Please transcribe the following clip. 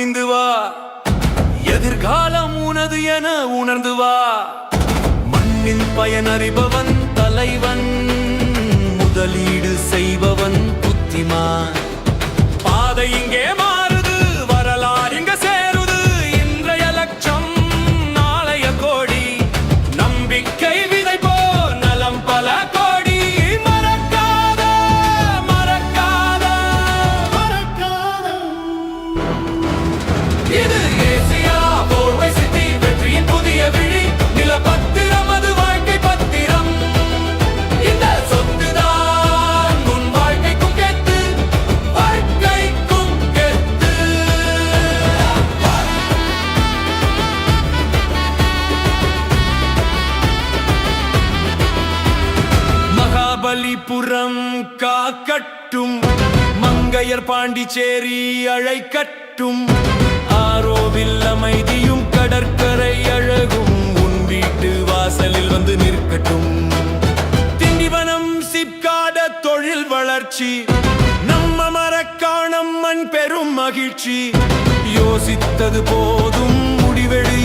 துணிந்து வா, எதிர்காலம் உனது என உணர்ந்து வா. மண்ணின் பயனறிபவன் தலைவன், முதலீடு செய்பவன் புத்திமான். பாதை இங்கே மாறுது, வரலாறு இங்க சேருது. இன்றைய லட்சம் நாளைய கோடி, நம்பிக்கை விதைப்போ நலம் பல கோடி. மறக்காத மறக்காத மறக்காத இது ஏசியா போர்வை சிட்டி, வெற்றியின் புதிய விழி. நிலப்பத்திரம் அது வாழ்க்கை பத்திரம். இந்த சொத்துதான் உன் வாழ்க்கைக்கும் கெத்து, வாழ்க்கைக்கும் கெத்து. மகாபலிபுரம் காக்கட்டும், மங்கையர் பாண்டிச்சேரி அழைக்கட்டும். ஆரோவில் அமைதியும் கடற்கரை அழகும் உன் வீட்டு வாசலில் வந்து நிற்கட்டும். திண்டிவனம் சிப்காட தொழில் வளர்ச்சி, நம்ம மரக்காணம் மண் பெரும் மகிழ்ச்சி. யோசித்தது போதும், முடிவெடு.